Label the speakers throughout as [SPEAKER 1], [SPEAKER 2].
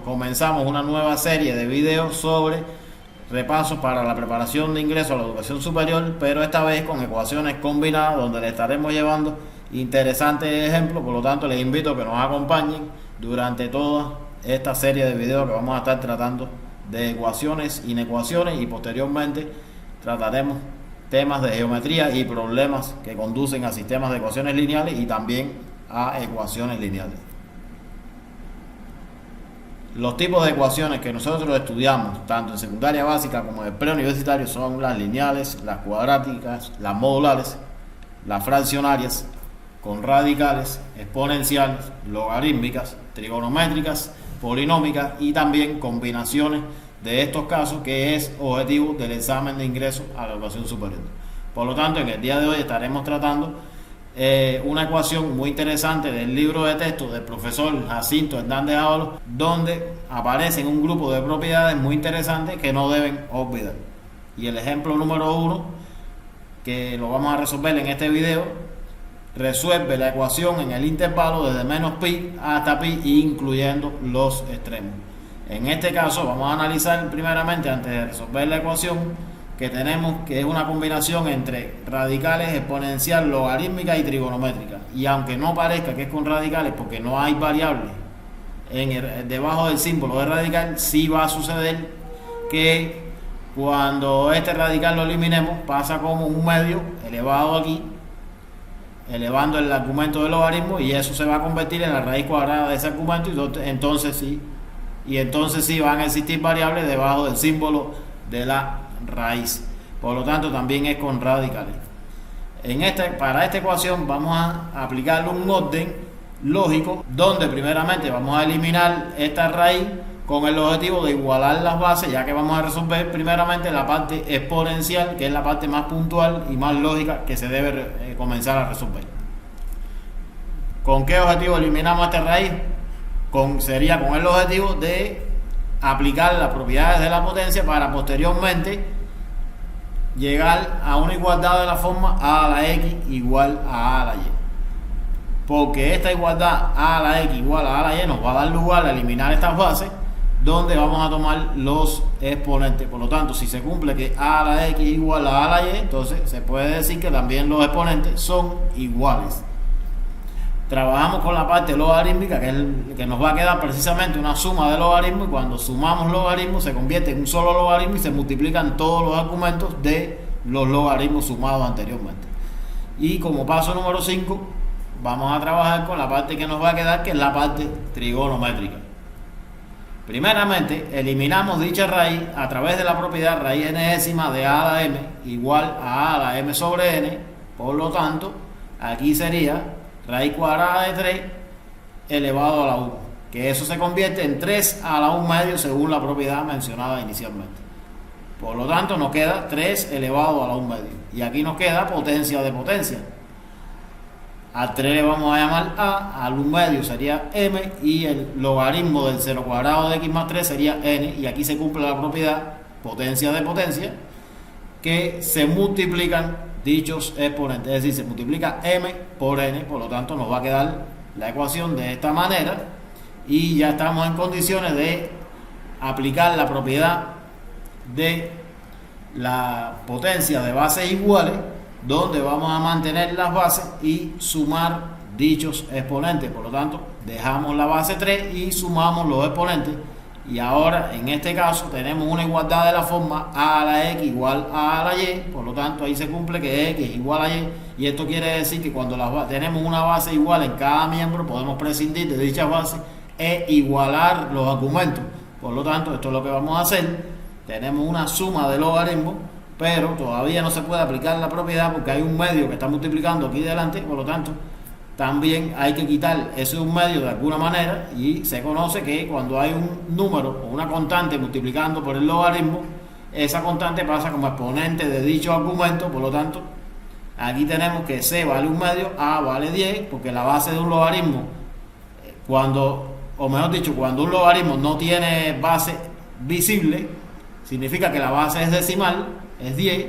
[SPEAKER 1] comenzamos una nueva serie de videos sobre repasos para la preparación de ingreso a la educación superior, pero esta vez con ecuaciones combinadas, donde le estaremos llevando interesantes ejemplos. Por lo tanto, les invito a que nos acompañen durante toda esta serie de videos que vamos a estar tratando de ecuaciones, inecuaciones, y posteriormente trataremos temas de geometría y problemas que conducen a sistemas de ecuaciones lineales y también a ecuaciones lineales. Los tipos de ecuaciones que nosotros estudiamos tanto en secundaria básica como en el preuniversitario son las lineales, las cuadráticas, las modulares, las fraccionarias, con radicales, exponenciales, logarítmicas, trigonométricas, polinómicas y también combinaciones de estos casos, que es objetivo del examen de ingreso a la educación superior. Por lo tanto, en el día de hoy estaremos tratando una ecuación muy interesante del libro de texto del profesor Jacinto Hernández Ábalos, donde aparecen un grupo de propiedades muy interesantes que no deben olvidar. Y el ejemplo número 1, que lo vamos a resolver en este video, resuelve la ecuación en el intervalo desde menos pi hasta pi, incluyendo los extremos. En este caso vamos a analizar primeramente, antes de resolver la ecuación, que tenemos que es una combinación entre radicales, exponencial, logarítmica y trigonométrica. Y aunque no parezca que es con radicales, porque no hay variables debajo del símbolo de radical, sí va a suceder que cuando este radical lo eliminemos, pasa como un medio elevado aquí, elevando el argumento del logaritmo, y eso se va a convertir en la raíz cuadrada de ese argumento, y entonces sí van a existir variables debajo del símbolo de la raíz. Por lo tanto, también es con radicales. Para esta ecuación vamos a aplicarle un orden lógico, donde primeramente vamos a eliminar esta raíz con el objetivo de igualar las bases, ya que vamos a resolver primeramente la parte exponencial, que es la parte más puntual y más lógica que se debe comenzar a resolver. ¿Con qué objetivo eliminamos esta raíz? Sería con el objetivo de aplicar las propiedades de la potencia para posteriormente llegar a una igualdad de la forma a a la x igual a la y, porque esta igualdad a la x igual a la y nos va a dar lugar a eliminar estas bases, donde vamos a tomar los exponentes. Por lo tanto, si se cumple que a la x igual a la y, entonces se puede decir que también los exponentes son iguales. Trabajamos con la parte logarítmica, que nos va a quedar precisamente una suma de logaritmos, y cuando sumamos logaritmos se convierte en un solo logaritmo y se multiplican todos los argumentos de los logaritmos sumados anteriormente. Y como paso número 5, vamos a trabajar con la parte que nos va a quedar, que es la parte trigonométrica. Primeramente, eliminamos dicha raíz a través de la propiedad raíz enésima de a a la m igual a la m sobre n. Por lo tanto, aquí sería raíz cuadrada de 3 elevado a la 1, que eso se convierte en 3 a la 1 medio según la propiedad mencionada inicialmente. Por lo tanto, nos queda 3 elevado a la 1 medio, y aquí nos queda potencia de potencia. Al 3 le vamos a llamar a, al 1 medio sería m, y el logaritmo del 0 cuadrado de x más 3 sería n, y aquí se cumple la propiedad potencia de potencia, que se multiplican dichos exponentes, es decir, se multiplica m por n. Por lo tanto, nos va a quedar la ecuación de esta manera, y ya estamos en condiciones de aplicar la propiedad de la potencia de bases iguales, donde vamos a mantener las bases y sumar dichos exponentes. Por lo tanto, dejamos la base 3 y sumamos los exponentes, y ahora en este caso tenemos una igualdad de la forma a la x igual a la y. Por lo tanto, ahí se cumple que x es igual a y, y esto quiere decir que cuando tenemos una base igual en cada miembro, podemos prescindir de dichas bases e igualar los argumentos. Por lo tanto, esto es lo que vamos a hacer. Tenemos una suma de logaritmos, pero todavía no se puede aplicar la propiedad porque hay un medio que está multiplicando aquí delante. Por lo tanto, también hay que quitar ese un medio de alguna manera, y se conoce que cuando hay un número o una constante multiplicando por el logaritmo, esa constante pasa como exponente de dicho argumento. Por lo tanto, aquí tenemos que c vale 1 medio, a vale 10, porque la base de un logaritmo, cuando un logaritmo no tiene base visible, significa que la base es decimal, es 10,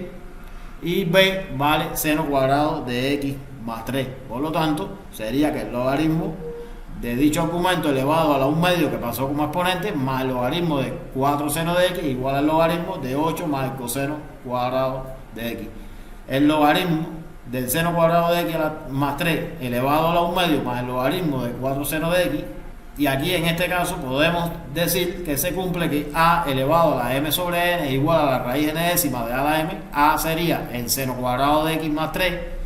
[SPEAKER 1] y b vale seno cuadrado de x más 3. Por lo tanto, sería que el logaritmo de dicho argumento elevado a la 1 medio que pasó como exponente más el logaritmo de 4 seno de x igual al logaritmo de 8 más el coseno cuadrado de x. El logaritmo del seno cuadrado de x más 3 elevado a la 1 medio más el logaritmo de 4 seno de x. Y aquí en este caso podemos decir que se cumple que a elevado a la m sobre n es igual a la raíz n-ésima de a a la m. A sería el seno cuadrado de x más 3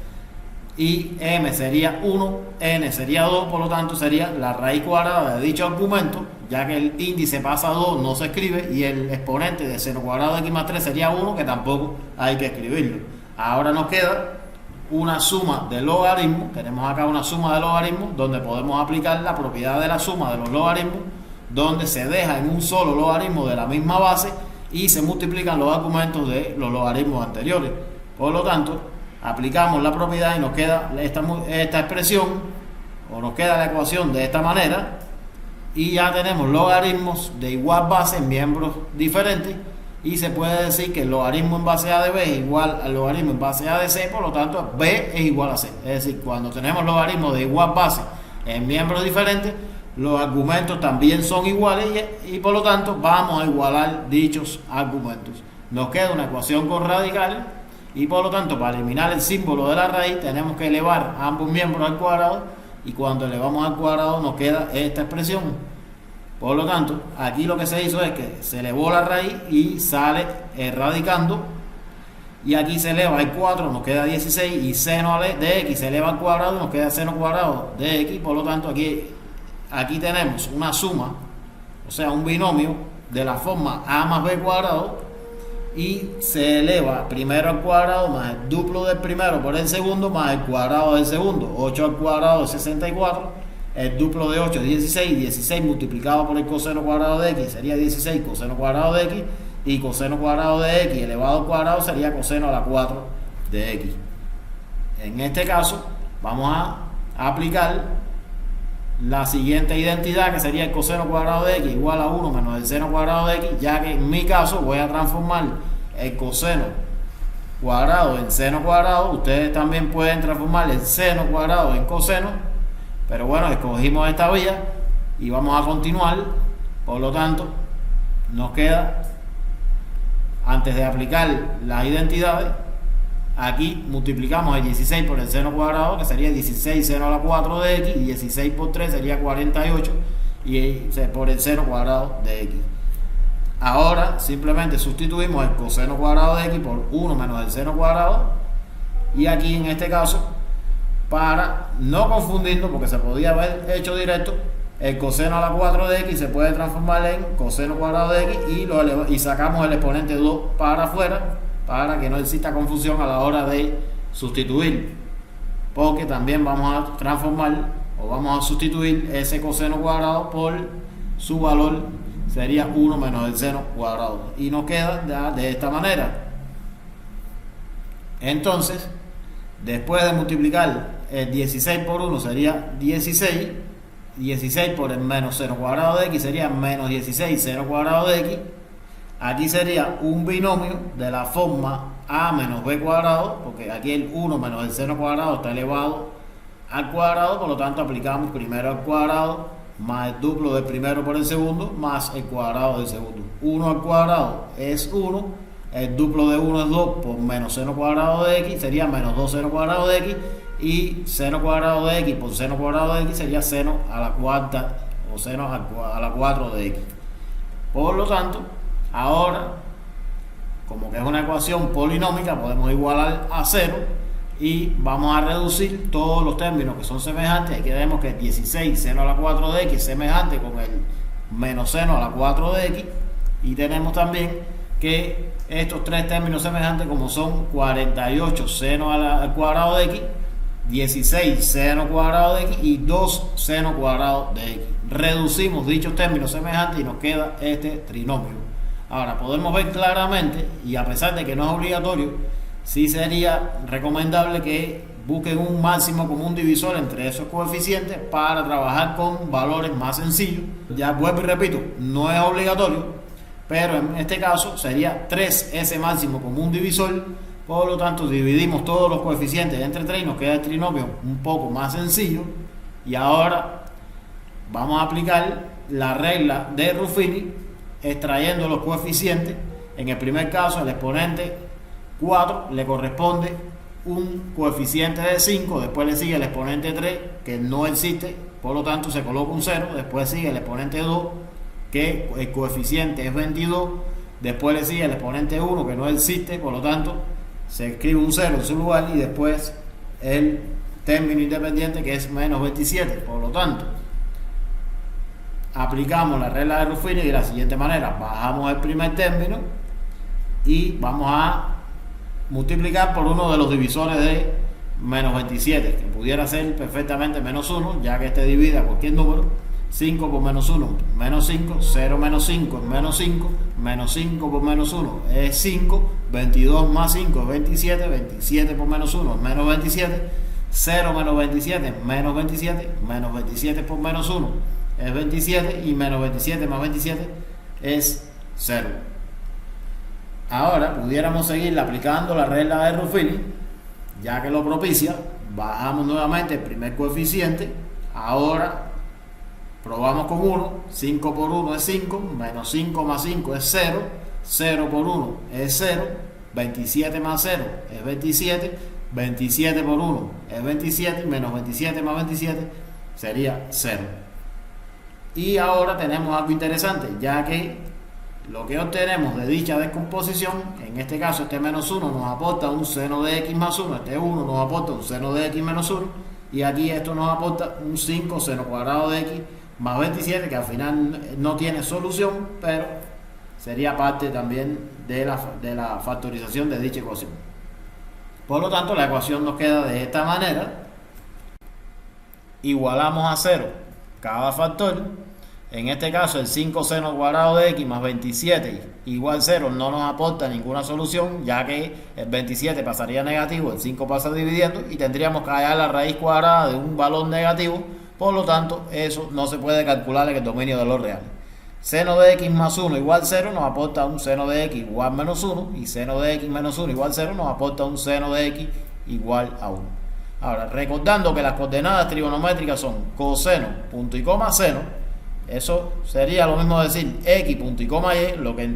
[SPEAKER 1] y m sería 1, n sería 2, por lo tanto sería la raíz cuadrada de dicho argumento, ya que el índice pasa a 2, no se escribe, y el exponente de seno cuadrado de x más 3 sería 1, que tampoco hay que escribirlo. Ahora nos queda una suma de logaritmos. Tenemos acá una suma de logaritmos donde podemos aplicar la propiedad de la suma de los logaritmos, donde se deja en un solo logaritmo de la misma base y se multiplican los argumentos de los logaritmos anteriores. Por lo tanto, aplicamos la propiedad y nos queda esta expresión, o nos queda la ecuación de esta manera, y ya tenemos logaritmos de igual base en miembros diferentes, y se puede decir que el logaritmo en base a de b es igual al logaritmo en base a de c, por lo tanto b es igual a c. Es decir, cuando tenemos logaritmos de igual base en miembros diferentes, los argumentos también son iguales y por lo tanto vamos a igualar dichos argumentos. Nos queda una ecuación con radicales y por lo tanto para eliminar el símbolo de la raíz tenemos que elevar ambos miembros al cuadrado, y cuando elevamos al cuadrado nos queda esta expresión. Por lo tanto, aquí lo que se hizo es que se elevó la raíz y sale radicando, y aquí se eleva el 4, nos queda 16, y seno de x se eleva al cuadrado y nos queda seno cuadrado de x. Por lo tanto, aquí tenemos una suma, o sea un binomio de la forma a más b cuadrado, y se eleva primero al cuadrado más el duplo del primero por el segundo más el cuadrado del segundo. 8 al cuadrado es 64, el duplo de 8 es 16, 16 multiplicado por el coseno cuadrado de x sería 16 coseno cuadrado de x, y coseno cuadrado de x elevado al cuadrado sería coseno a la 4 de x. En este caso vamos a aplicar la siguiente identidad, que sería el coseno cuadrado de x igual a 1 menos el seno cuadrado de x, ya que en mi caso voy a transformar el coseno cuadrado en seno cuadrado. Ustedes también pueden transformar el seno cuadrado en coseno, pero bueno, escogimos esta vía y vamos a continuar. Por lo tanto, nos queda, antes de aplicar las identidades, aquí multiplicamos el 16 por el seno cuadrado, que sería 16 seno a la 4 de x, y 16 por 3 sería 48, y por el seno cuadrado de x. Ahora simplemente sustituimos el coseno cuadrado de x por 1 menos el seno cuadrado, y aquí en este caso, para no confundirnos, porque se podía haber hecho directo, el coseno a la 4 de x se puede transformar en coseno cuadrado de x y sacamos el exponente 2 para afuera, para que no exista confusión a la hora de sustituir, porque también vamos a transformar o vamos a sustituir ese coseno cuadrado por su valor, sería 1 menos el seno cuadrado, y nos queda ya de esta manera. Entonces, después de multiplicar el 16 por 1 sería 16, 16 por el menos seno cuadrado de x sería menos 16 seno cuadrado de x. Aquí sería un binomio de la forma a menos b cuadrado, porque aquí el 1 menos el seno cuadrado está elevado al cuadrado, por lo tanto aplicamos primero al cuadrado más el duplo del primero por el segundo más el cuadrado del segundo. 1 al cuadrado es 1, el duplo de 1 es 2 por menos seno cuadrado de x sería menos 2 seno cuadrado de x, y seno cuadrado de x por seno cuadrado de x sería seno a la cuarta o seno a la 4 de x. Por lo tanto, ahora, como que es una ecuación polinómica, podemos igualar a 0 y vamos a reducir todos los términos que son semejantes. Aquí vemos que 16 seno a la 4 de x es semejante con el menos seno a la 4 de x, y tenemos también que estos tres términos semejantes, como son 48 seno al cuadrado de x, 16 seno cuadrado de x y 2 seno cuadrado de x. Reducimos dichos términos semejantes y nos queda este trinomio. Ahora podemos ver claramente, y a pesar de que no es obligatorio, sí sería recomendable que busquen un máximo común divisor entre esos coeficientes para trabajar con valores más sencillos. Ya vuelvo y repito, no es obligatorio, pero en este caso sería 3 ese máximo común divisor. Por lo tanto, dividimos todos los coeficientes entre 3 y nos queda el trinomio un poco más sencillo. Y ahora vamos a aplicar la regla de Ruffini extrayendo los coeficientes. En el primer caso, el exponente 4 le corresponde un coeficiente de 5, después le sigue el exponente 3 que no existe, por lo tanto se coloca un 0, después sigue el exponente 2 que el coeficiente es 22, después le sigue el exponente 1 que no existe, por lo tanto se escribe un 0 en su lugar y después el término independiente que es menos 27. Por lo tanto, aplicamos la regla de Ruffini de la siguiente manera: bajamos el primer término y vamos a multiplicar por uno de los divisores de menos 27, que pudiera ser perfectamente menos 1, ya que este divide a cualquier número. 5 por menos 1, menos 5, 0 menos 5 es menos 5, menos 5 por menos 1 es 5, 22 más 5 es 27, 27 por menos 1 es menos 27, 0 menos 27 es menos 27, menos 27 por menos 1 es 27 y menos 27 más 27 es 0. Ahora pudiéramos seguir aplicando la regla de Ruffini, ya que lo propicia. Bajamos nuevamente el primer coeficiente. Ahora probamos con 1. 5 por 1 es 5, menos 5 más 5 es 0, 0 por 1 es 0, 27 más 0 es 27, 27 por 1 es 27, menos 27 más 27 sería 0. Y ahora tenemos algo interesante, ya que lo que obtenemos de dicha descomposición, en este caso este menos 1 nos aporta un seno de x más 1, este 1 nos aporta un seno de x menos 1, y aquí esto nos aporta un 5 seno cuadrado de x más 27, que al final no tiene solución, pero sería parte también de la factorización de dicha ecuación. Por lo tanto, la ecuación nos queda de esta manera. Igualamos a 0 cada factor. En este caso, el 5 seno cuadrado de x más 27 igual 0 no nos aporta ninguna solución, ya que el 27 pasaría negativo, el 5 pasa dividiendo y tendríamos que hallar la raíz cuadrada de un valor negativo. Por lo tanto, eso no se puede calcular en el dominio de los reales. Seno de x más 1 igual 0 nos aporta un seno de x igual menos 1, y seno de x menos 1 igual 0 nos aporta un seno de x igual a 1. Ahora, recordando que las coordenadas trigonométricas son coseno, punto y coma, seno, eso sería lo mismo decir x, punto y coma y, lo que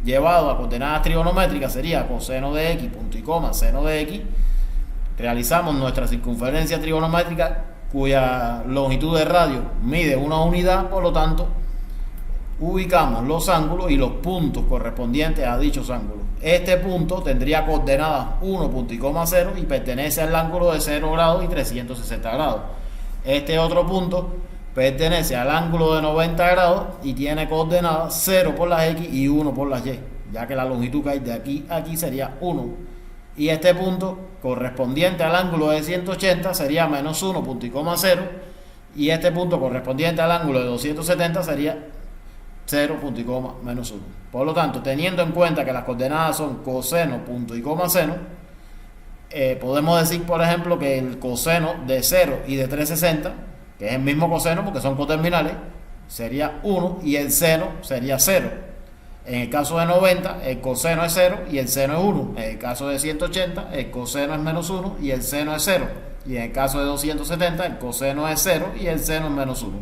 [SPEAKER 1] llevado a coordenadas trigonométricas sería coseno de x, punto y coma, seno de x. Realizamos nuestra circunferencia trigonométrica cuya longitud de radio mide una unidad, por lo tanto ubicamos los ángulos y los puntos correspondientes a dichos ángulos. Este punto tendría coordenadas 1, punto y coma 0 y pertenece al ángulo de 0 grados y 360 grados. Este otro punto pertenece al ángulo de 90 grados y tiene coordenadas 0 por las x y 1 por las y, ya que la longitud que hay de aquí a aquí sería 1. Y este punto correspondiente al ángulo de 180 sería menos 1, punto y coma 0, y este punto correspondiente al ángulo de 270 sería 0, punto y coma, menos 1. Por lo tanto, teniendo en cuenta que las coordenadas son coseno, punto y coma, seno, podemos decir, por ejemplo, que el coseno de 0 y de 360, que es el mismo coseno porque son coterminales, sería 1 y el seno sería 0. En el caso de 90, el coseno es 0 y el seno es 1. En el caso de 180, el coseno es menos 1 y el seno es 0. Y en el caso de 270, el coseno es 0 y el seno es menos 1.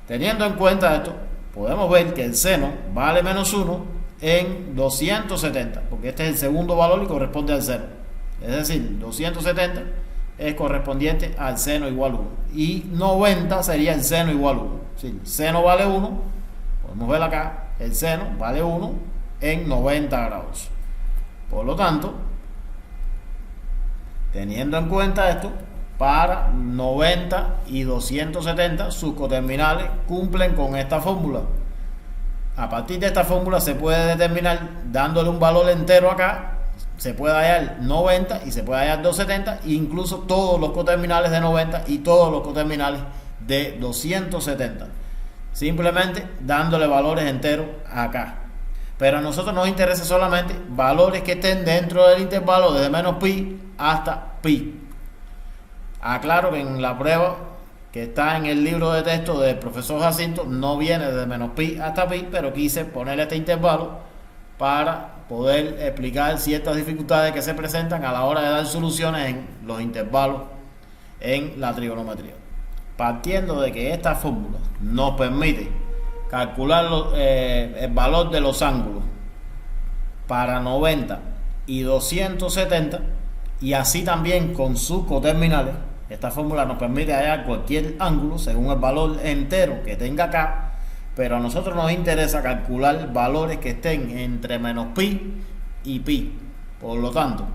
[SPEAKER 1] Teniendo en cuenta esto, podemos ver que el seno vale menos 1 en 270, porque este es el segundo valor y corresponde al 0. Es decir, 270 es correspondiente al seno igual 1. Y 90 sería el seno igual 1. Si el seno vale 1, podemos ver acá, el seno vale 1 en 90 grados. Por lo tanto, teniendo en cuenta esto, para 90 y 270 sus coterminales cumplen con esta fórmula. A partir de esta fórmula se puede determinar, dándole un valor entero acá, se puede hallar 90 y se puede hallar 270, incluso todos los coterminales de 90 y todos los coterminales de 270. Simplemente dándole valores enteros acá. Pero a nosotros nos interesa solamente valores que estén dentro del intervalo desde menos pi hasta pi. Aclaro que en la prueba que está en el libro de texto del profesor Jacinto no viene desde menos pi hasta pi, pero quise poner este intervalo para poder explicar ciertas dificultades que se presentan a la hora de dar soluciones en los intervalos en la trigonometría. partiendo de que esta fórmula nos permite calcular el valor de los ángulos para 90 y 270, y así también con sus coterminales. Esta fórmula nos permite hallar cualquier ángulo según el valor entero que tenga K, pero a nosotros nos interesa calcular valores que estén entre menos pi y pi. Por lo tanto,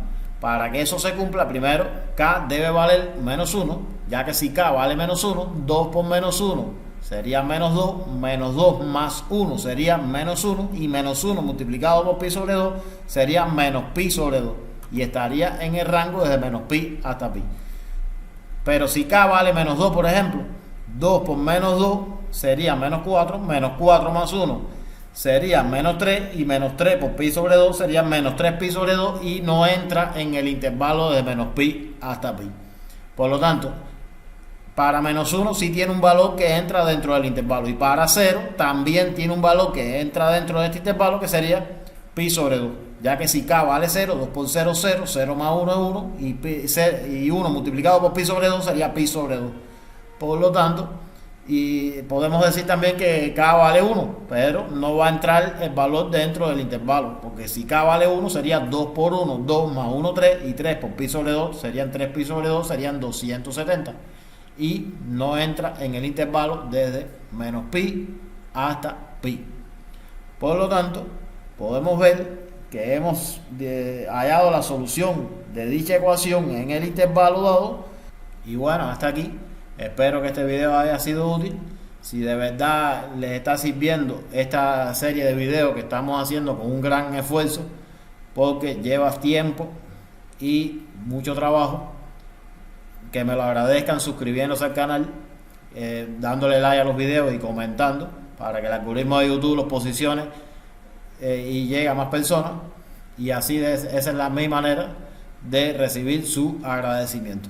[SPEAKER 1] para que eso se cumpla, primero K debe valer menos 1, ya que si K vale menos 1, 2 por menos 1 sería menos 2 más 1 sería menos 1, y menos 1 multiplicado por pi sobre 2 sería menos pi sobre 2, y estaría en el rango desde menos pi hasta pi. Pero si K vale menos 2, por ejemplo, 2 por menos 2 sería menos 4 más 1 sería menos 3, y menos 3 por pi sobre 2 sería menos 3 pi sobre 2, y no entra en el intervalo de menos pi hasta pi. Por lo tanto, para menos 1 sí tiene un valor que entra dentro del intervalo, y para 0 también tiene un valor que entra dentro de este intervalo, que sería pi sobre 2, ya que si K vale 0, 2 por 0, 0, 0 más 1 es 1, y 1 multiplicado por pi sobre 2 sería pi sobre 2. Por lo tanto, y podemos decir también que K vale 1, pero no va a entrar el valor dentro del intervalo, porque si K vale 1 sería 2 por 1, 2 más 1, 3, y 3 por pi sobre 2 serían 3 pi sobre 2, serían 270, y no entra en el intervalo desde menos pi hasta pi. Por lo tanto, podemos ver que hemos hallado la solución de dicha ecuación en el intervalo dado. Y bueno, hasta aquí. Espero que este video haya sido útil. Si de verdad les está sirviendo esta serie de videos que estamos haciendo con un gran esfuerzo, porque lleva tiempo y mucho trabajo, que me lo agradezcan suscribiéndose al canal, dándole like a los videos y comentando, para que el algoritmo de YouTube los posicione y llegue a más personas, y así esa es mi manera de recibir su agradecimiento.